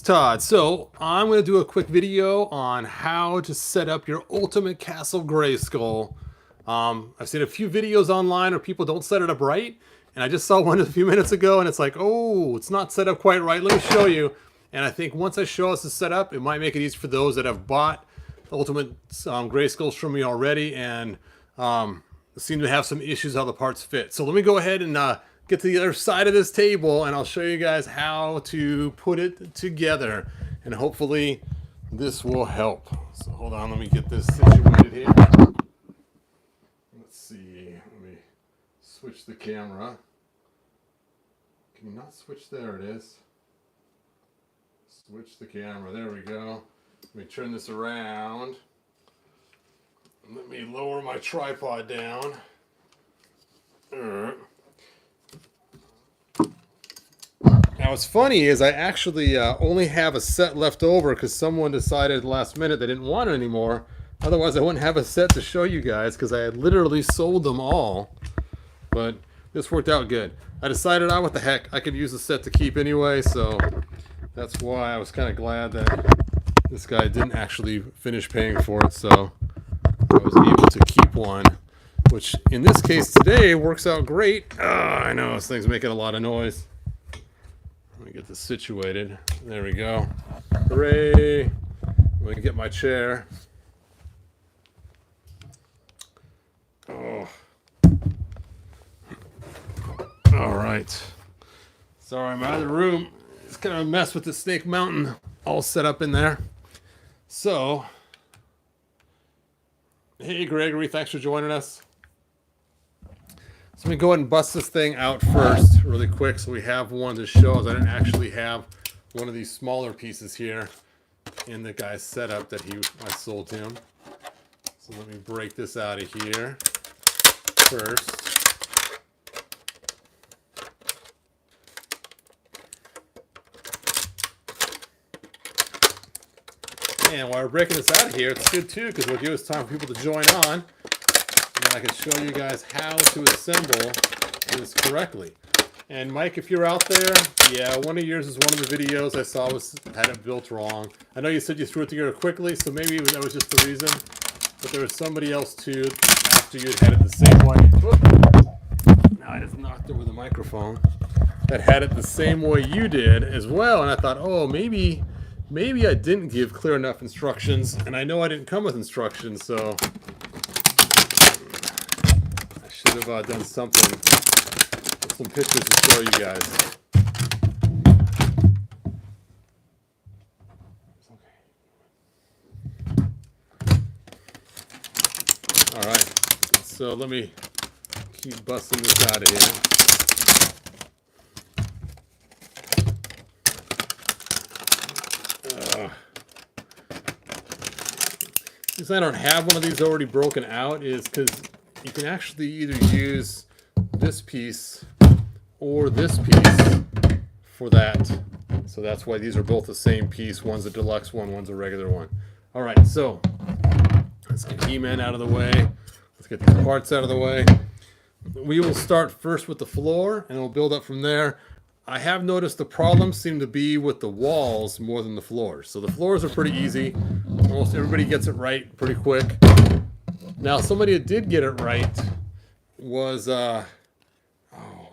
Todd. So I'm going to do a quick video on how to set up your ultimate Castle Grayskull. I've seen a few videos online where people don't set it up right, and I just saw one a few minutes ago, and it's like, oh, it's not set up quite right. Let me show you. And I think once I show us the setup, it might make it easy for those that have bought the ultimate Grayskulls from me already and seem to have some issues how the parts fit. So let me go ahead and get to the other side of this table, and I'll show you guys how to put it together, and hopefully this will help. So hold on, let me get this situated here. Let's see, let me switch the camera. Can you not switch? There it is. Switch the camera, there we go. Let me turn this around. Let me lower my tripod down. Now what's funny is I actually only have a set left over because someone decided at the last minute they didn't want it anymore. Otherwise I wouldn't have a set to show you guys because I had literally sold them all. But this worked out good. I decided, what the heck, I could use the set to keep anyway, so that's why I was kind of glad that this guy didn't actually finish paying for it, so I was able to keep one, which in this case today works out great. I know, this thing's making a lot of noise. Let me get this situated. There we go. Hooray! Let me get my chair. Oh. All right. Sorry, I'm out of the room. It's kind of a mess with the Snake Mountain all set up in there. So, hey Gregory, thanks for joining us. So let me go ahead and bust this thing out first really quick so we have one to show us. I didn't actually have one of these smaller pieces here in the guy's setup that I sold him. So let me break this out of here first. And while we're breaking this out of here, it's good too because it'll give us time for people to join on. And I can show you guys how to assemble this correctly. And Mike, if you're out there, yeah, one of yours is one of the videos I saw had it built wrong. I know you said you threw it together quickly, so maybe that was just the reason. But there was somebody else too after you had it the same way. Now I just knocked over the microphone. That had it the same way you did as well. And I thought, oh, maybe I didn't give clear enough instructions. And I know I didn't come with instructions, so should have done something with some pictures to show you guys. All right, so let me keep busting this out of here. The reason I don't have one of these already broken out is because you can actually either use this piece or this piece for that. So that's why these are both the same piece. One's a deluxe one, one's a regular one. All right, so let's get He-Man out of the way. Let's get these parts out of the way. We will start first with the floor and we'll build up from there. I have noticed the problems seem to be with the walls more than the floors. So the floors are pretty easy. Almost everybody gets it right pretty quick. Now, somebody that did get it right was, oh,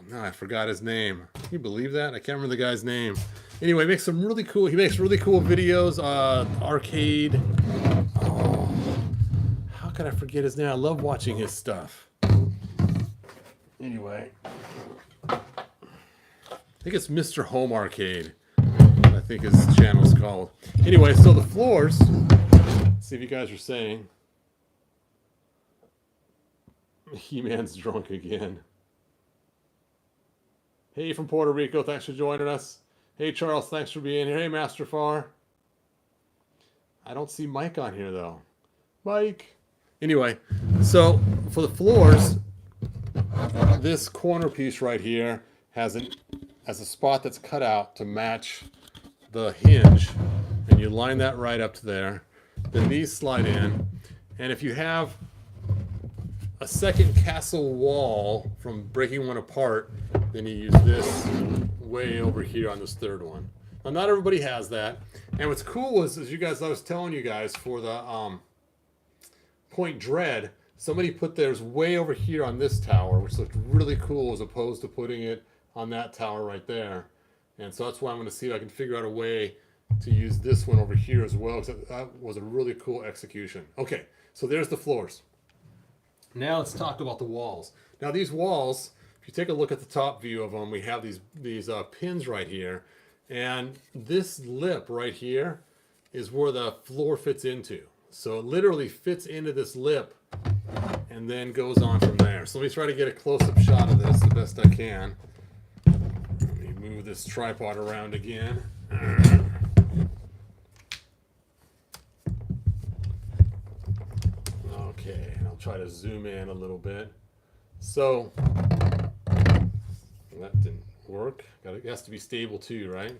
no, I forgot his name. Can you believe that? I can't remember the guy's name. Anyway, he makes really cool videos, arcade. Oh, how could I forget his name? I love watching his stuff. Anyway, I think it's Mr. Home Arcade, I think his channel's called. Anyway, so the floors, let's see if you guys are saying. He-Man's drunk again. Hey, from Puerto Rico, thanks for joining us. Hey, Charles, thanks for being here. Hey, Master Far. I don't see Mike on here, though. Mike. Anyway, so for the floors, this corner piece right here has a spot that's cut out to match the hinge, and you line that right up to there. Then these slide in, and if you have a second castle wall from breaking one apart, then you use this way over here on this third one. Now, not everybody has that. And what's cool is you guys, I was telling you guys for the Point Dread, somebody put theirs way over here on this tower, which looked really cool as opposed to putting it on that tower right there. And so that's why I'm going to see if I can figure out a way to use this one over here as well, because that was a really cool execution. Okay, so there's the floors. Now let's talk about the walls. Now these walls, if you take a look at the top view of them, we have these pins right here. And this lip right here is where the floor fits into. So it literally fits into this lip and then goes on from there. So let me try to get a close-up shot of this the best I can. Let me move this tripod around again. Okay, and I'll try to zoom in a little bit. So that didn't work. It has to be stable too, right?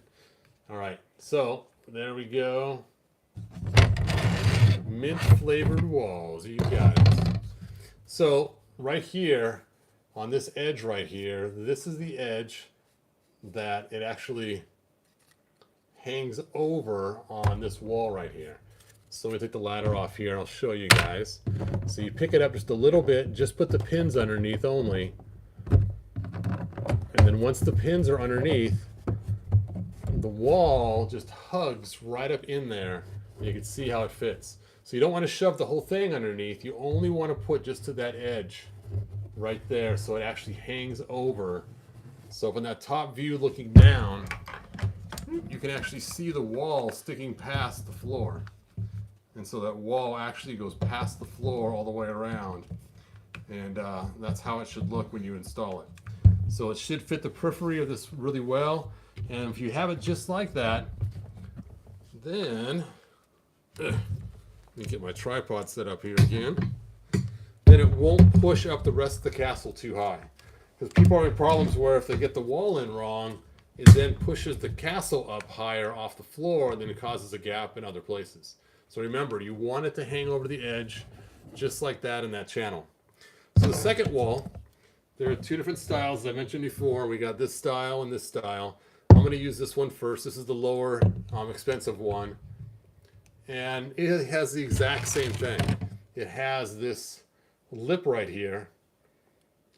All right, so there we go. Mint flavored walls, you got it. So right here on this edge right here, this is the edge that it actually hangs over on this wall right here. So let me take the ladder off here and I'll show you guys. So you pick it up just a little bit, just put the pins underneath only. And then once the pins are underneath, the wall just hugs right up in there. And you can see how it fits. So you don't want to shove the whole thing underneath. You only want to put just to that edge right there so it actually hangs over. So from that top view looking down, you can actually see the wall sticking past the floor. And so that wall actually goes past the floor all the way around. And that's how it should look when you install it. So it should fit the periphery of this really well. And if you have it just like that, then, let me get my tripod set up here again, then it won't push up the rest of the castle too high. Because people are having problems where if they get the wall in wrong, it then pushes the castle up higher off the floor and then it causes a gap in other places. So remember, you want it to hang over the edge just like that in that channel. So the second wall, there are two different styles as I mentioned before. We got this style and this style. I'm going to use this one first. This is the lower expensive one. And it has the exact same thing. It has this lip right here.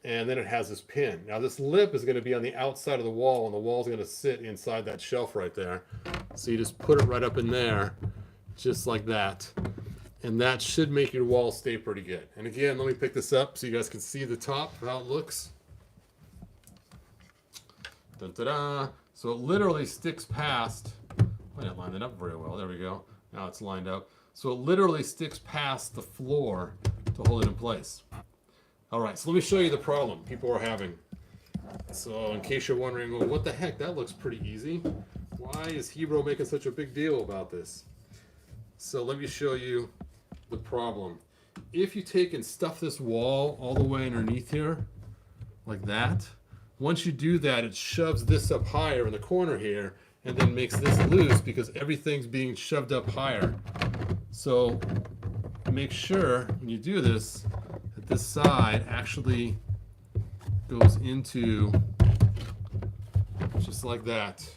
And then it has this pin. Now this lip is going to be on the outside of the wall, and the wall is going to sit inside that shelf right there. So you just put it right up in there, just like that. And that should make your wall stay pretty good. And again, let me pick this up so you guys can see the top, how it looks. Dun-da-da. So it literally sticks past, I didn't line it up very well, there we go. Now it's lined up. So it literally sticks past the floor to hold it in place. All right, so let me show you the problem people are having. So in case you're wondering, well, what the heck, that looks pretty easy. Why is Hebrew making such a big deal about this? So let me show you the problem. If you take and stuff this wall all the way underneath here, like that, once you do that, it shoves this up higher in the corner here and then makes this loose because everything's being shoved up higher. So make sure when you do this, that this side actually goes into just like that.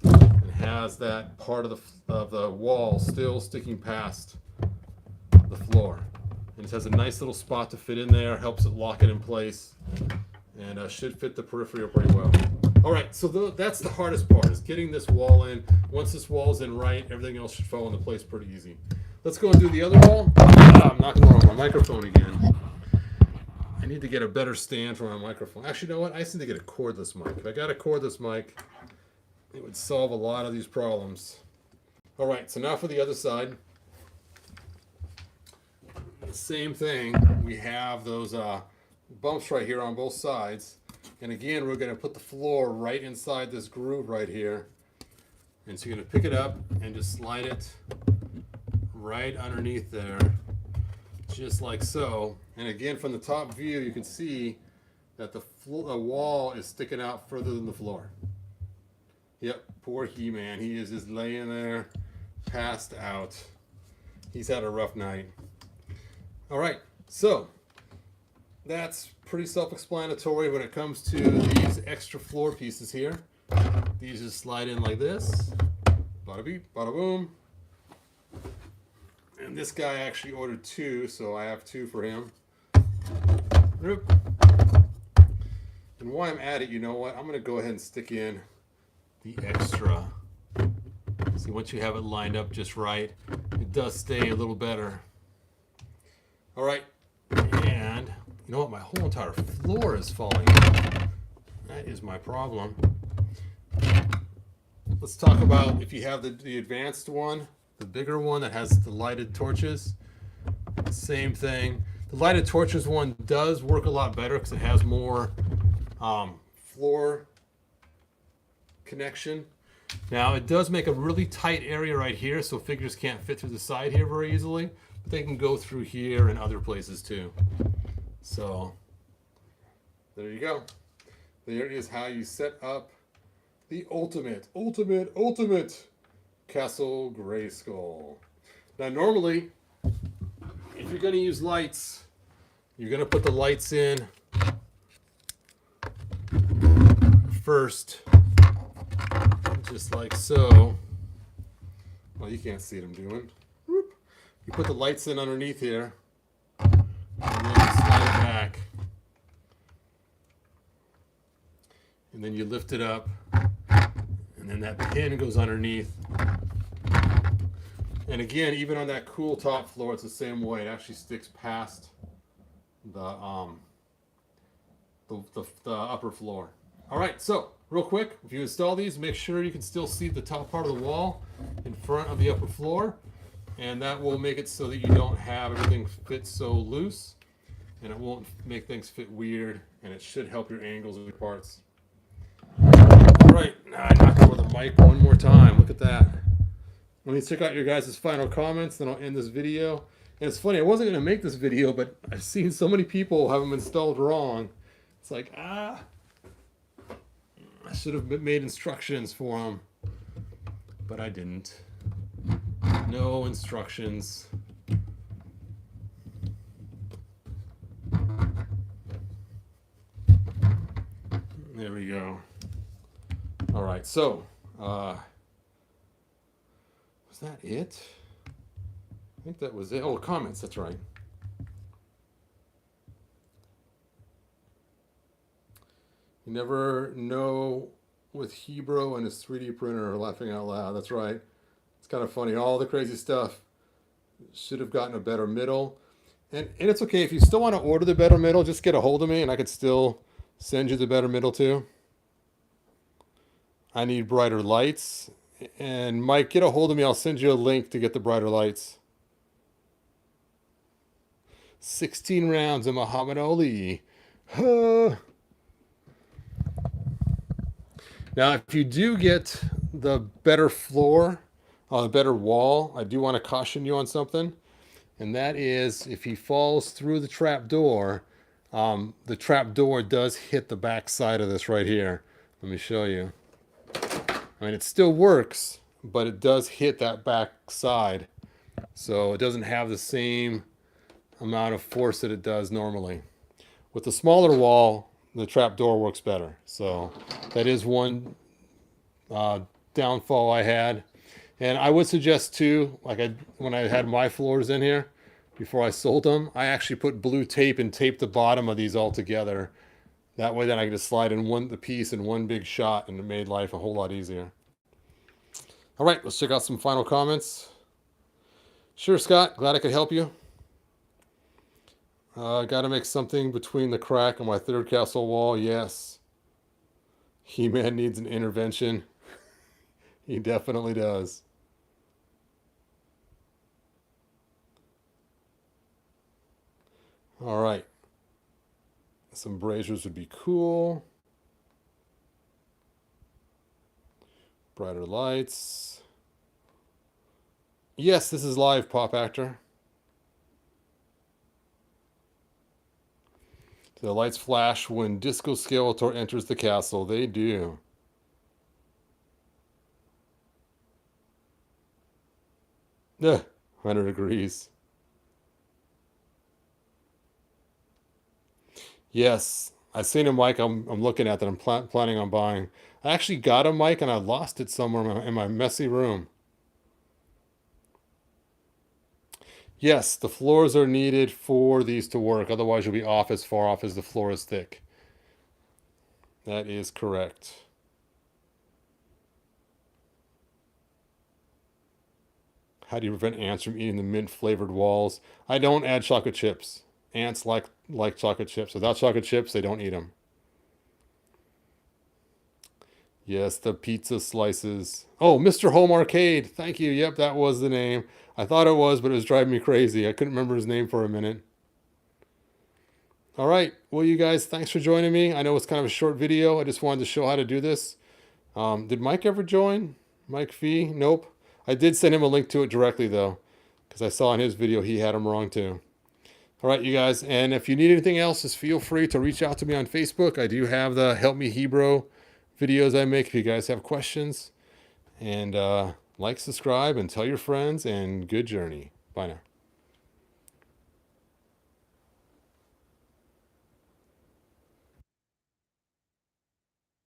And has that part of the wall still sticking past the floor. And it has a nice little spot to fit in there, helps it lock it in place, and should fit the periphery pretty well. All right, so that's the hardest part, is getting this wall in. Once this wall is in right, everything else should fall into place pretty easy. Let's go and do the other wall. I'm knocking around my microphone again. I need to get a better stand for my microphone. Actually, you know what? I just need to get a cordless mic. If I got a cordless mic, it would solve a lot of these problems. All right, so now for the other side. The same thing. We have those bumps right here on both sides. And again, we're going to put the floor right inside this groove right here. And so you're going to pick it up and just slide it right underneath there, just like so. And again, from the top view, you can see that the wall is sticking out further than the floor. Yep, poor He-Man. He is just laying there, passed out. He's had a rough night. All right, so that's pretty self-explanatory when it comes to these extra floor pieces here. These just slide in like this. Bada beep, bada boom. And this guy actually ordered 2, so I have 2 for him. And while I'm at it, you know what? I'm going to go ahead and stick in the extra. See, once you have it lined up just right, it does stay a little better. All right. And you know what? My whole entire floor is falling. That is my problem. Let's talk about if you have the advanced one, the bigger one that has the lighted torches. Same thing. The lighted torches one does work a lot better because it has more floor connection. Now it does make a really tight area right here, so figures can't fit through the side here very easily, but they can go through here and other places too. So there you go. There is how you set up the ultimate Castle Grayskull. Now normally, if you're going to use lights, you're going to put the lights in first, just like so. Well, you can't see what I'm doing. Whoop. You put the lights in underneath here, and then you slide it back. And then you lift it up, and then that pin goes underneath. And again, even on that cool top floor, it's the same way. It actually sticks past the upper floor. All right, so real quick, if you install these, make sure you can still see the top part of the wall in front of the upper floor, and that will make it so that you don't have everything fit so loose, and it won't make things fit weird, and it should help your angles of your parts. All right, now I knocked over the mic one more time. Look at that. Let me check out your guys' final comments, then I'll end this video. And it's funny, I wasn't going to make this video, but I've seen so many people have them installed wrong. It's like, I should have made instructions for them, but I didn't. No instructions. There we go. All right, so was that it? I think that was it. Oh, comments, that's right. You never know with Hebrew and his 3D printer, laughing out loud. That's right. It's kind of funny. All the crazy stuff. Should have gotten a better middle. And it's okay. If you still want to order the better middle, just get a hold of me and I could still send you the better middle too. I need brighter lights. And Mike, get a hold of me. I'll send you a link to get the brighter lights. 16 rounds of Muhammad Ali. Now, if you do get the better floor, the better wall, I do want to caution you on something. And that is, if he falls through the trap door does hit the back side of this right here. Let me show you. I mean, it still works, but it does hit that back side. So it doesn't have the same amount of force that it does normally. With the smaller wall, the trap door works better. So that is one downfall I had. And I would suggest too, like when I had my floors in here, before I sold them, I actually put blue tape and taped the bottom of these all together. That way then I could just slide in the piece in one big shot, and it made life a whole lot easier. All right, let's check out some final comments. Sure, Scott, glad I could help you. Got to make something between the crack and my third castle wall. Yes. He-Man needs an intervention. He definitely does. All right. Some braziers would be cool. Brighter lights. Yes, this is live, Pop Actor. The lights flash when Disco Skeletor enters the castle. They do. Ugh, 100 degrees. Yes, I've seen a mic I'm looking at that I'm planning on buying. I actually got a mic and I lost it somewhere in my messy room. Yes, the floors are needed for these to work. Otherwise, you'll be off as far off as the floor is thick. That is correct. How do you prevent ants from eating the mint flavored walls? I don't add chocolate chips. Ants like chocolate chips. Without chocolate chips, they don't eat them. Yes, the pizza slices. Oh, Mr. Home Arcade. Thank you. Yep, that was the name. I thought it was, but it was driving me crazy. I couldn't remember his name for a minute. All right. Well, you guys, thanks for joining me. I know it's kind of a short video. I just wanted to show how to do this. Did Mike ever join? Mike Fee? Nope. I did send him a link to it directly, though, because I saw in his video he had him wrong, too. All right, you guys. And if you need anything else, just feel free to reach out to me on Facebook. I do have the Help Me Hebrew videos I make if you guys have questions. And like, subscribe, and tell your friends, and good journey. Bye now.